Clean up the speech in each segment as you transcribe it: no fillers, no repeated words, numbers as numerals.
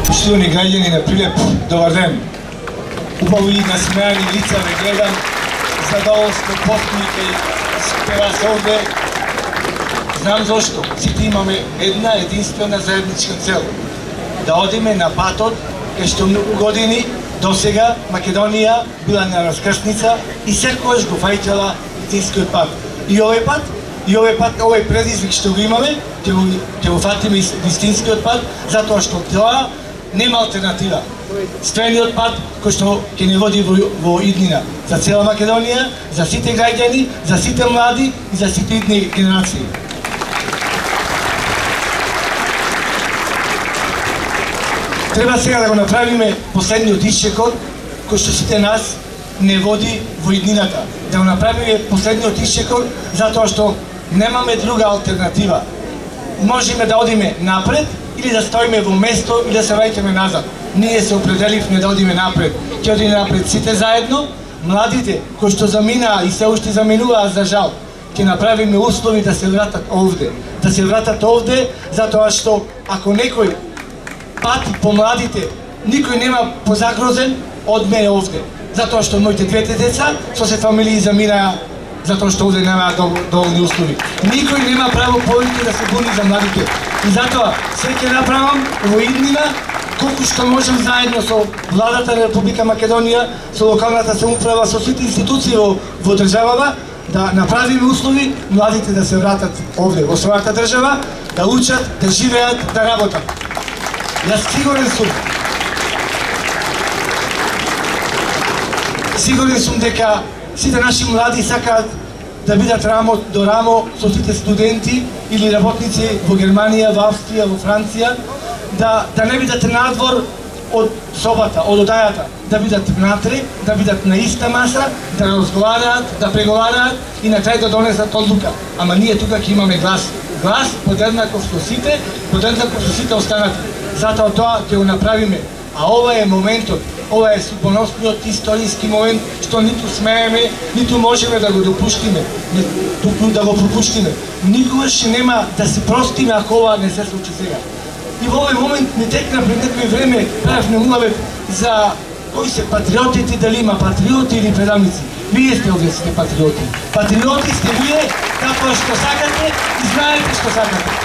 Poštovani građani na Prilep, dobar dan. Убаво и насмеани лица ве гледам, задоволство, посмивка и вас овде. Знам зошто. Сите имаме една единствена заедничка цел. Да одиме на патот, кај што многу години досега Македонија била на раскрсница и секогаш го фаќала истинскиот пат. И овој пат, овој предизвик што го имаме, ќе го фатиме истинскиот пат, затоа што тоа нема алтернатива. Ствениот пат кој што ќе не води во иднина за цела Македонија, за сите граѓани, за сите млади и за сите идни генерации. Треба сега да го направиме последниот исчекор кој што сите нас не води во иднината. Да го направиме последниот исчекор затоа што немаме друга алтернатива. Можеме да одиме напред или да стоиме во место или да се враќаме назад. Ние се определивме да одиме напред. Ќе одиме напред сите заедно, младите кои што заминаа и се уште заминуваа за жал. Ќе направиме услови да се вратат овде. Да се вратат овде затоа што ако некој пати по младите, никој нема позагрозен од мене овде. Затоа што моите двете деца со се фамилии заминаа затоа што овде нема доволни услови. Никој нема право повеќе да се буни за младите. И затоа се ќе направам во иднина колку што можем заедно со владата на Република Македонија, со локалната самоуправа, со сите институции во државава, да направиме услови младите да се вратат овде во својата држава, да учат, да живеат, да работат. Јас сигурен сум дека сите наши млади сакаат да бидат рамо до рамо со сите студенти или работници во Германија, во Австрија, во Франција, да не бидат надвор од собата, од одајата, да бидат внатре, да бидат на иста маса, да разговараат, да преговараат и на крај да донесат одлука. Ама ние тука ќе имаме глас. Глас подеднаков со сите, подеднаков со сите останати. Затоа тоа ќе го направиме. А ова е моментот, ова е судбоносниот историски момент што ниту смееме, ниту можеме да го допуштиме, туку да го пропуштиме. Никогаш нема да се простиме ако ова не се случи сега. И во овој момент не текна пред некој време, правевме улавет за кои се патриотите, дали има патриоти или предавници. Вие сте овде сте патриоти. Патриоти сте вие, како што сакате и знаете што сакате.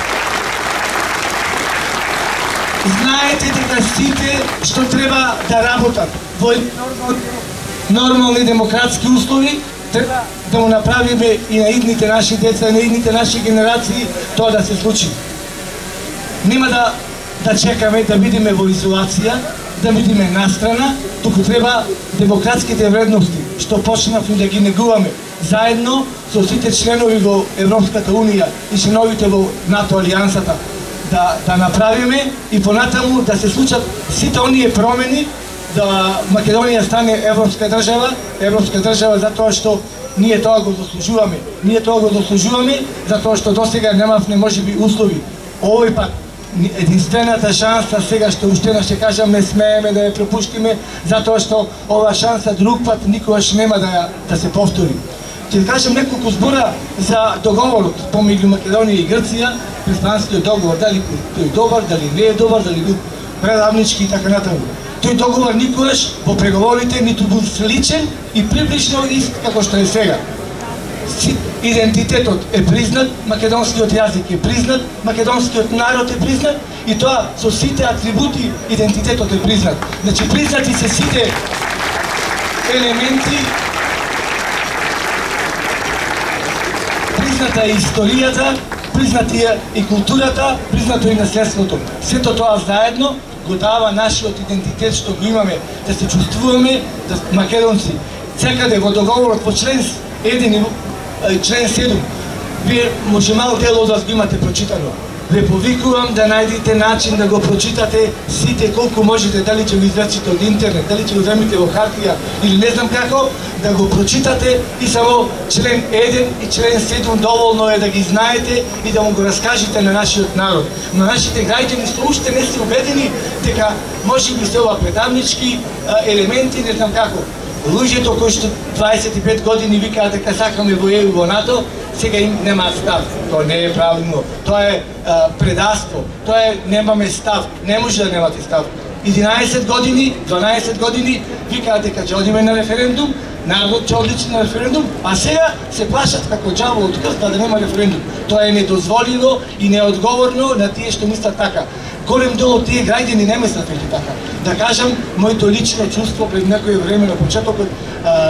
Знаете дека сите што треба да работат во нормални демократски услови, треба да му направиме и на идните наши деца, и на идните наши генерации тоа да се случи. Нема да чекаме да бидеме во изолација, да бидеме настрана, туку треба демократските вредности што почнавме да ги негуваме заедно со сите членови во Европската Унија и членовите во НАТО алијансата да направиме и понатаму да се случат сите оние промени, да Македонија стане европска држава затоа што ние тоа го заслужуваме. Ние тоа го заслужуваме затоа што досега немавме можеби услови. Овој пат единствената шанса сега што уште ще кажам не смееме да ја пропуштиме затоа што ова шанса друг пат никогаш нема да се повтори. Ќе кажам неколку збора за договорот помеѓу Македонија и Грција, преспанскиот договор, дали тој добар, дали не е добар, дали бил предавнички и така натаму. Тој договор никогаш во преговорите ниту бил сличен и приближно ист како што е сега. Идентитетот е признат, македонскиот јазик е признат, македонскиот народ е признат и тоа со сите атрибути идентитетот е признат. Значи признати се сите елементи, призната е историјата, признати е и културата, признато е и наследството. Сето тоа заедно го дава нашиот идентитет што го имаме, да се чувствуваме македонци. Секаде во договорот во член 1 и член 7, вие може мал дел од вас го имате прочитано. Ве повикувам да најдете начин да го прочитате сите колку можете, дали ќе го извлечите од интернет, дали ќе го земите во хартија или не знам како, да го прочитате и само член 1 и член 7 доволно е да ги знаете и да му го раскажете на нашиот народ. На нашите граѓани што уште не се убедени дека може би се ова предавнички елементи, не знам како. Луѓето кои што 25 години викаат дека сакаме во ЕУ во НАТО, сега им нема став. Тоа не е правилно. Тоа е предаство. Тоа е немаме став. Не може да немате став. 11 години, 12 години викаат дека ќе одиме на референдум, народот ќе одличи на референдум, а сега се плашат како џабол од крст да нема референдум. Тоа е недозволиво и неодговорно на тие што мислат така. Голем дел од тие граѓани не мислат веќе така. Да кажам, моето лично чувство пред некое време на почетокот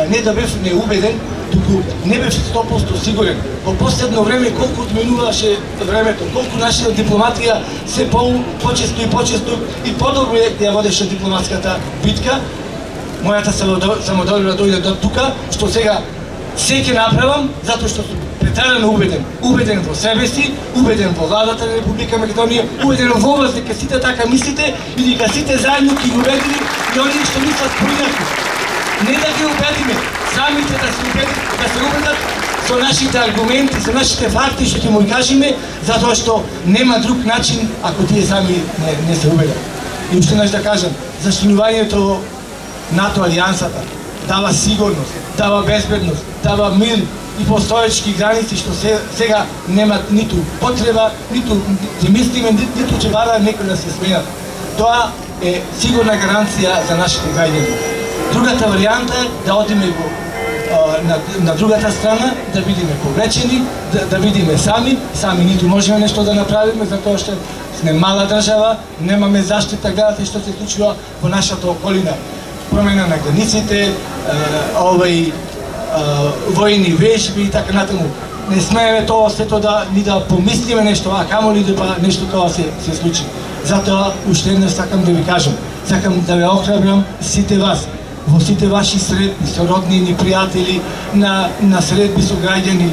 не да бев неубеден, туку не бев 100% сигурен. Во последно време колку одминуваше времето, колку нашата дипломатија се почесто и подобро ја водеше дипломатската битка. Мојата самодоволја дојде до тука, што сега се ќе направам, затоа што сум претерано убеден. Убеден во себе си, убеден во владата на Република Македонија, убеден во вас дека сите така мислите и дека сите заедно ќе го убедиме и оние што мислат поинаку. Не да ги убедиме, самите да се убедат со нашите аргументи, со нашите факти што ќе му кажеме, затоа што нема друг начин ако тие сами не се убедат. И уште нешто да кажам, зачленувањето НАТО алијансата дава сигурност, дава безбедност, дава мир и постоечки граници што сега немат ниту потреба, ниту ќе мислиме, ниту ќе бара некој да се сменат. Тоа е сигурна гаранција за нашите граѓани. Другата варијанта е да одиме на другата страна, да бидеме повлечени, да бидеме сами ниту можеме нешто да направиме, затоа што сме мала држава, немаме заштита, гледате што се случува во нашата околина. Промена на границите, војни вежби и така натаму. Не смееме тоа сето да помислиме нешто, а камоли да нешто тоа се случи. Затоа уште еднаш сакам да ви кажам, сакам да ве охрабрам сите вас, во сите ваши средби со роднини, пријатели, на средби со граѓани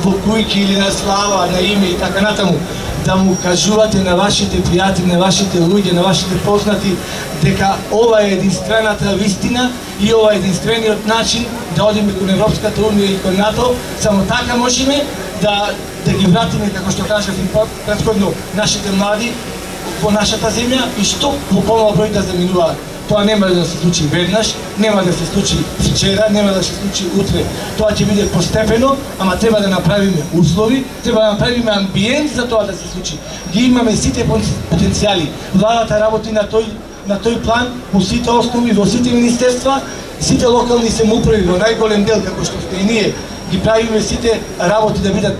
во кујки или на слава, на име и така натаму, да му кажувате на вашите пријатели, на вашите луѓе, на вашите познати дека ова е единствената вистина и ова е единствениот начин да одиме кон Европската унија и кон НАТО. Само така можеме да ги вратиме, како што кажав и претходно, нашите млади во нашата земја и што во помал број да заминуваат. Тоа нема да се случи веднаш, нема да се случи вчера, нема да се случи утре. Тоа ќе биде постепено, ама треба да направиме услови, треба да направиме амбиент за тоа да се случи. Ги имаме сите потенцијали. Владата работи на тој план, во сите основи, во сите министерства, сите локални самоуправи, во најголем дел, како што сте и ние, ги правиме сите работи да бидат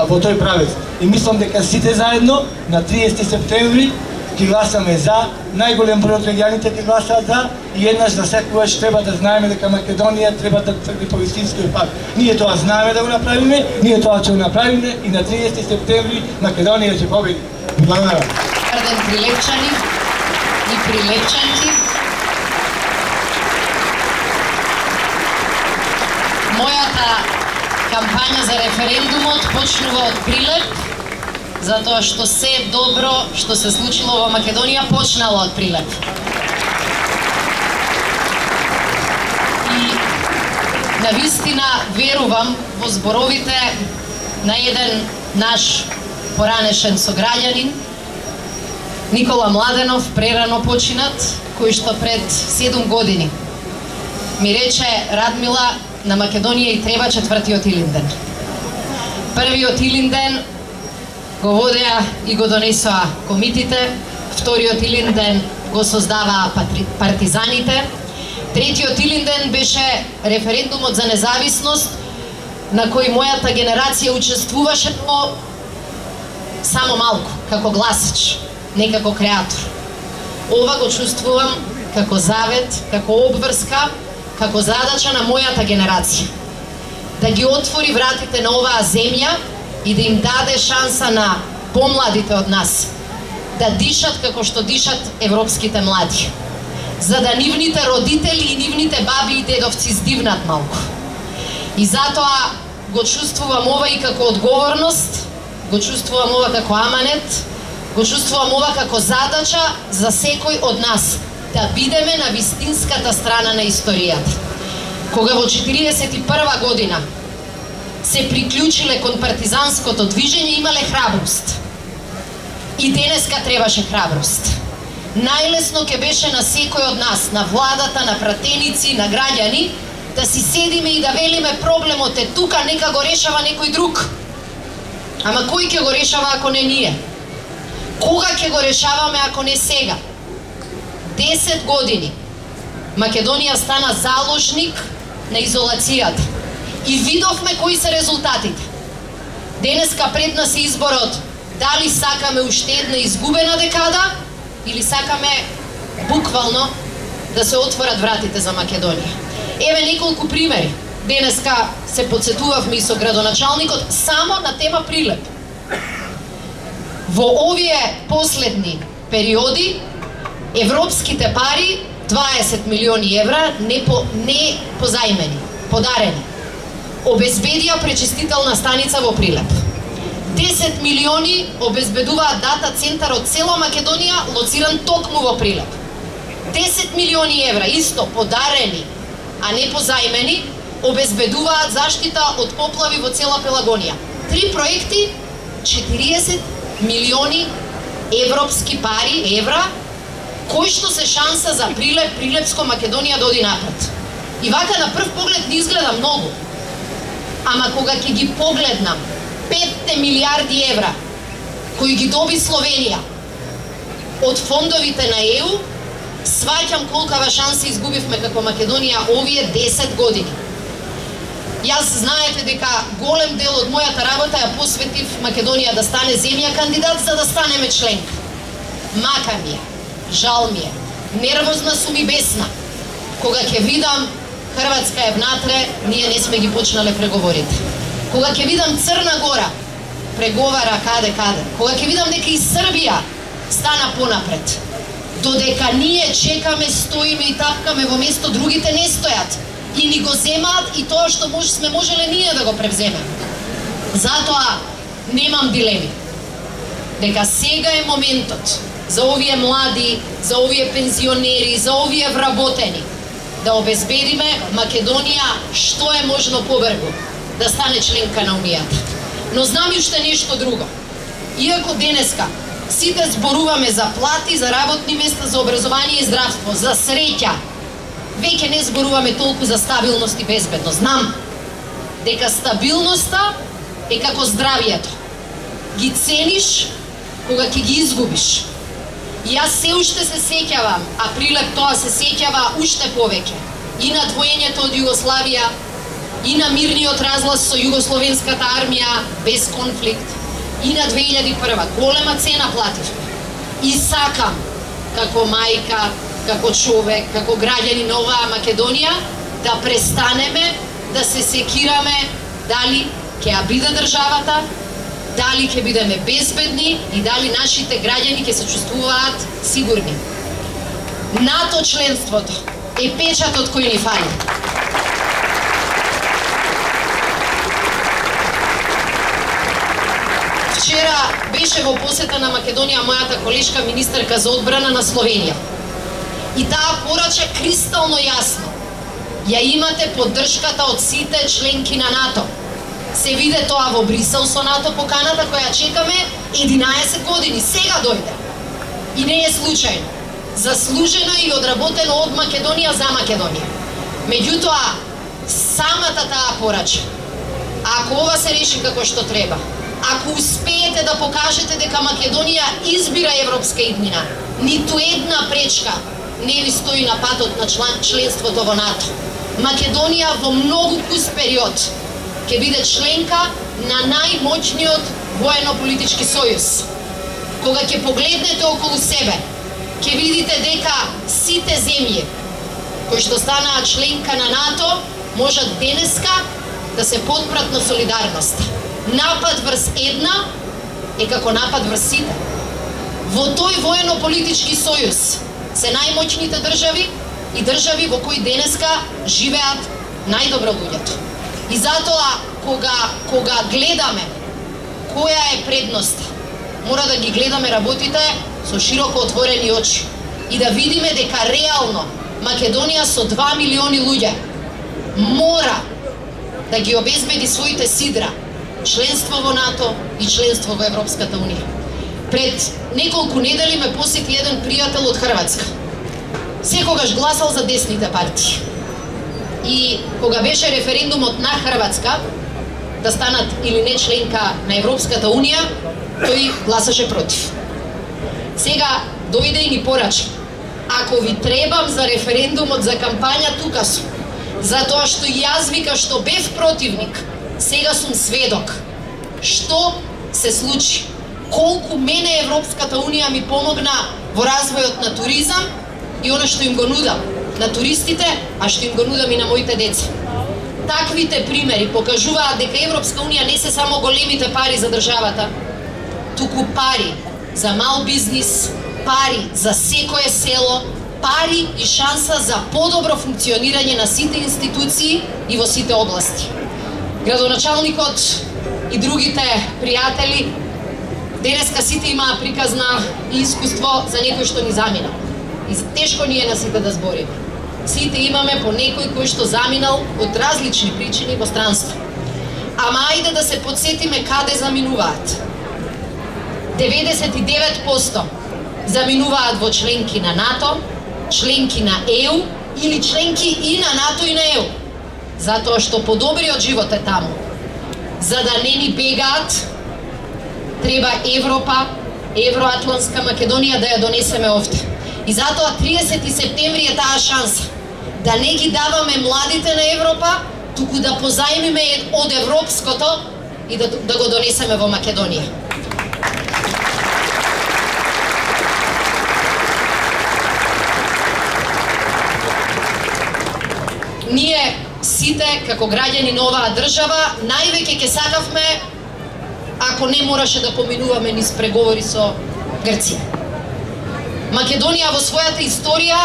во тој правец. И мислам дека сите заедно на 30 септември ќе гласаме за, најголем број од граѓаните ќе гласаат за и еднаш за секогаш треба да знаеме дека Македонија треба да тргне по вистинскиот пат. Ние тоа знаеме да го направиме, ние тоа ќе го направиме и на 30 септември Македонија ќе победи. Благодарам. Прилепчани и прилепчанки, мојата кампања за референдумот почнува од Прилеп, затоа што се добро што се случило во Македонија почнало од Прилеп. И навистина верувам во зборовите на еден наш поранешен сограѓанин, Никола Младенов, прерано починат, кој што пред 7 години ми рече: Радмила, на Македонија и треба 4-тиот Илинден. Првиот Илинден го водеа и го донесоа комитите, вториот Илинден го создаваа партизаните, третиот Илинден беше референдумот за независност, на кој мојата генерација учествуваше, но само малку, како гласач, не како креатор. Ова го чувствувам како завет, како обврска, како задача на мојата генерација. Да ги отвори вратите на оваа земја и да им даде шанса на помладите од нас да дишат како што дишат европските млади, за да нивните родители и нивните баби и дедовци здивнат малку. И затоа го чувствувам ова и како одговорност, го чувствувам ова како аманет, го чувствувам ова како задача за секој од нас, да бидеме на вистинската страна на историјата. Кога во 41 година се приклучиле кон партизанското движење, имале храброст. И денеска требаше храброст. Најлесно ќе беше на секој од нас, на владата, на пратеници, на граѓани, да си седиме и да велиме: проблемот е тука, нека го решава некој друг. Ама кој ќе го решава ако не ние? Кога ќе го решаваме ако не сега? 10 години Македонија стана заложник на изолацијата. И видовме кои се резултатите. Денеска пред нас е изборот дали сакаме уште една изгубена декада или сакаме буквално да се отворат вратите за Македонија. Еве неколку примери. Денеска се подсетувавме и со градоначалникот само на тема Прилеп. Во овие последни периоди европските пари 20 милиони евра не позајмени, подарени. Обезбедија пречистителна станица во Прилеп. 10 милиони обезбедуваат дата центар од цела Македонија, лоциран токму во Прилеп. 10 милиони евра исто подарени, а не позајмени, обезбедуваат заштита од поплави во цела Пелагонија. 3 проекти, 40 милиони европски пари, евра, кои што се шанса за Прилеп, Прилепско Македонија да оди напред. И вака на прв поглед не изгледа многу. Ама кога ќе ги погледнам 5 милиарди евра кои ги доби Словенија од фондовите на ЕУ, сваќам колкава шанса изгубивме како Македонија овие 10 години. Јас знаете дека голем дел од мојата работа ја посветив Македонија да стане земја кандидат за да станеме членка. Мака ми е, жал ми е, нервозна сум и бесна. Кога ќе видам Хрватска е внатре, ние не сме ги почнале преговорите. Кога ќе видам Црна Гора, преговара каде. Кога ќе видам дека и Србија стана понапред. Додека ние чекаме, стоиме и тапкаме во место, другите не стојат. И ни го земаат и тоа што сме можеле ние да го превземеме. Затоа немам дилеми. Дека сега е моментот за овие млади, за овие пензионери, за овие вработени, да обезбедиме Македонија што е можно побрзо да стане членка на Унијата. Но знам и уште нешто друго. Иако денеска сите зборуваме за плати, за работни места, за образование и здравство, за среќа, веќе не зборуваме толку за стабилност и безбедност. Знам дека стабилноста е како здравието. Ги цениш кога ќе ги изгубиш. И јас се уште се сеќавам, а Прилеп тоа се сеќава уште повеќе. И на двоењето од Југославија, и на мирниот разлаз со Југословенската армија без конфликт, и на 2001. Голема цена плативме. И сакам, како мајка, како човек, како граѓани на оваа Македонија, да престанеме да се секираме дали ќе ја биде државата, дали ќе бидеме безбедни и дали нашите граѓани ќе се чувствуваат сигурни. НАТО членството е печатот кој ни фали. Вчера беше во посета на Македонија мојата колешка министерка за одбрана на Словенија. И таа порача кристално јасно. Ја имате поддршката од сите членки на НАТО. Се виде тоа во Брисел со НАТО поканата која чекаме 11 години. Сега дојде. И не е случајно. Заслужено и одработено од Македонија за Македонија. Меѓутоа, самата таа порача, ако ова се реши како што треба, ако успеете да покажете дека Македонија избира европска иднина, ниту една пречка не ви стои на патот на членството во НАТО. Македонија во многу кус период ќе биде членка на најмоćниот воено-политички сојуз. Кога ќе погледнете околу себе, ќе видите дека сите земји кои што станаа членка на НАТО можат денеска да се подпрат на солидарност. Напад врз една е како напад врз сите. Во тој воено-политички сојуз се најмоćните држави и држави во кои денеска живеат најдобро луѓето. И затоа, кога гледаме која е предноста, мора да ги гледаме работите со широко отворени очи и да видиме дека реално Македонија со 2 милиони луѓе мора да ги обезбеди своите сидра, членство во НАТО и членство во Европската Унија. Пред неколку недели ме посети еден пријател од Хрватска. Секогаш гласал за десните партии. И кога беше референдумот на Хрватска да станат или не членка на Европската Унија, тој гласаше против. Сега дојде и ни порача. Ако ви требам за референдумот за кампања, тука сум. Затоа што јас вика што бев противник, сега сум сведок. Што се случи? Колку мене Европската Унија ми помогна во развојот на туризам и она што им го нудам на туристите, а што им го нудам и на моите деца. Таквите примери покажуваат дека Европска Унија не се само големите пари за државата, туку пари за мал бизнис, пари за секое село, пари и шанса за подобро функционирање на сите институции и во сите области. Градоначалникот и другите пријатели денеска сите имаа приказна и искуство за некој што ни заминал. И тешко ни е на сите да збориме. Сите имаме по некој кој што заминал од различни причини во странство. Ама ајде да се подсетиме каде заминуваат. 99% заминуваат во членки на НАТО, членки на ЕУ или членки и на НАТО и на ЕУ. Затоа што подобриот живот е таму. За да не ни бегаат, треба Европа, Евроатлантска Македонија да ја донесеме овде. И затоа 30 септември е таа шанса. Да не ги даваме младите на Европа, туку да позајмиме од европското и да го донесеме во Македонија. Ние сите, како граѓани на оваа држава, највеќе ќе сакавме ако не мораше да поминуваме низ преговори со Грција. Македонија во својата историја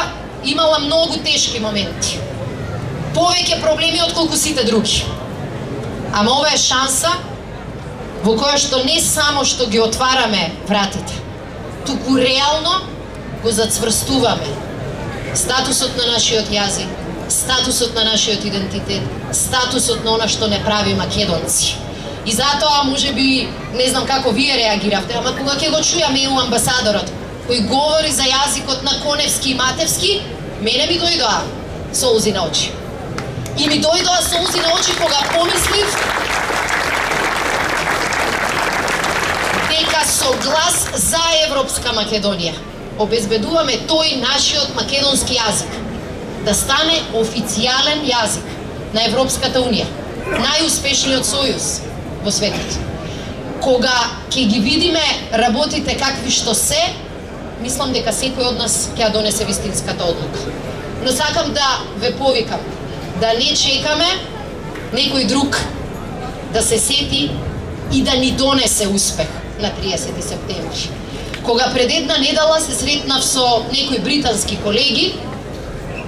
имала многу тешки моменти. Повеќе проблеми отколку сите други. Ама ова е шанса во која што не само што ги отвараме вратите, туку реално го зацврстуваме статусот на нашиот јазик, статусот на нашиот идентитет, статусот на она што не прави македонци. И затоа, можеби, не знам како вие реагиравте, ама кога ќе го чујам ЕУ амбасадорот, кој говори за јазикот на Коневски и Матевски, мене ми дојдоа солзи на очи. И ми дојдоа солзи на очи кога помислив дека со глас за Европска Македонија обезбедуваме тој нашиот македонски јазик да стане официјален јазик на Европската Унија, најуспешниот сојуз во светот. Кога ќе ги видиме работите какви што се, мислам дека секој од нас ќе ја донесе вистинската одлука. Но сакам да ве повикам, да не чекаме некој друг да се сети и да ни донесе успех на 30 септември. Кога пред една недела се сретнав со некои британски колеги,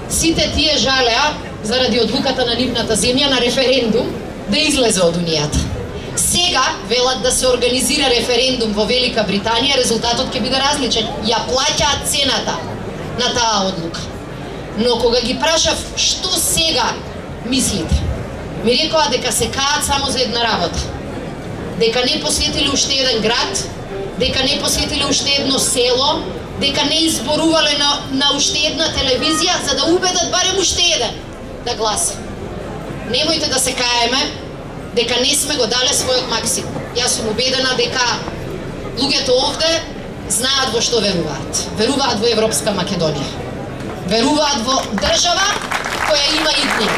сите тие жалеа заради одлуката на нивната земја на референдум да излезе од Унијата. Сега велат да се организира референдум во Велика Британија, резултатот ќе биде различен. Ја плаќаат цената на таа одлука. Но кога ги прашав што сега мислите, ми рекоа дека се каат само за една работа. Дека не посетиле уште еден град, дека не посетиле уште едно село, дека не изборувале на уште една телевизија за да убедат барем уште еден да гласа. Немојте да се каеме дека не сме го дале својот максимум. Јас сум убедена дека луѓето овде знаат во што веруваат. Веруваат во Европска Македонија. Веруваат во држава која има идни.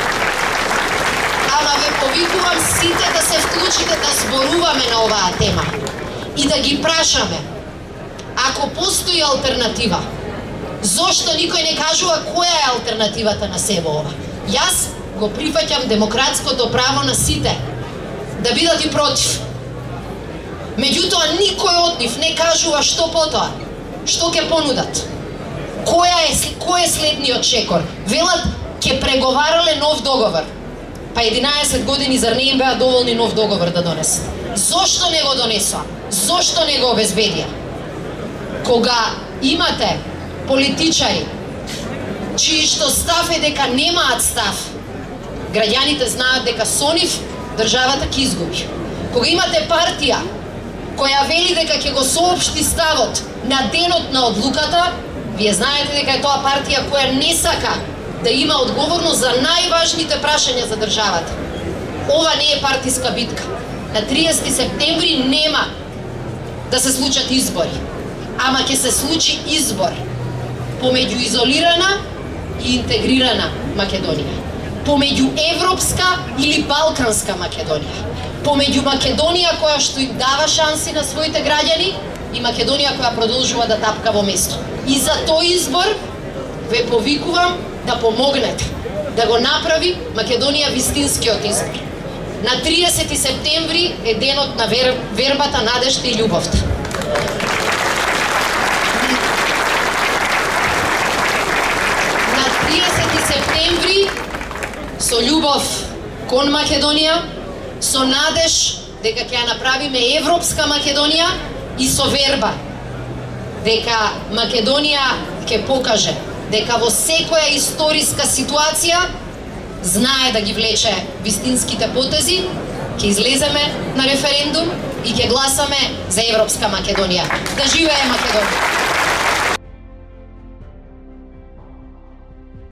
Ама ве повикувам сите да се вклучите да зборуваме на оваа тема и да ги прашаме, ако постои алтернатива, зошто никој не кажува која е алтернативата на себе ова? Јас го прифаќам демократското право на сите да бидат и против. Меѓутоа, никој од нив не кажува што потоа, што ќе понудат. Кој е следниот чекор? Велат, ќе преговарале нов договор. Па 11 години зар не им беа доволни нов договор да донесат? Зошто не го донесоа? Зошто не го обезбедија? Кога имате политичари чии што став е дека немаат став, граѓаните знаат дека со нив државата ќе изгуби. Кога имате партија која вели дека ќе го соопшти ставот на денот на одлуката, вие знаете дека е тоа партија која не сака да има одговорност за најважните прашања за државата. Ова не е партиска битка. На 30 септември нема да се случат избори. Ама ќе се случи избор помеѓу изолирана и интегрирана Македонија, помеѓу европска или балканска Македонија, помеѓу Македонија која што им дава шанси на своите граѓани и Македонија која продолжува да тапка во место. И за тој избор ве повикувам да помогнете, да го направи Македонија вистинскиот избор. На 30 септември е денот на вербата, надежта и љубовта. На 30 септември со љубов кон Македонија, со надеж дека ќе ја направиме европска Македонија и со верба дека Македонија ќе покаже дека во секоја историска ситуација знае да ги влече вистинските потези, ќе излеземе на референдум и ќе гласаме за европска Македонија. Да живее Македонија!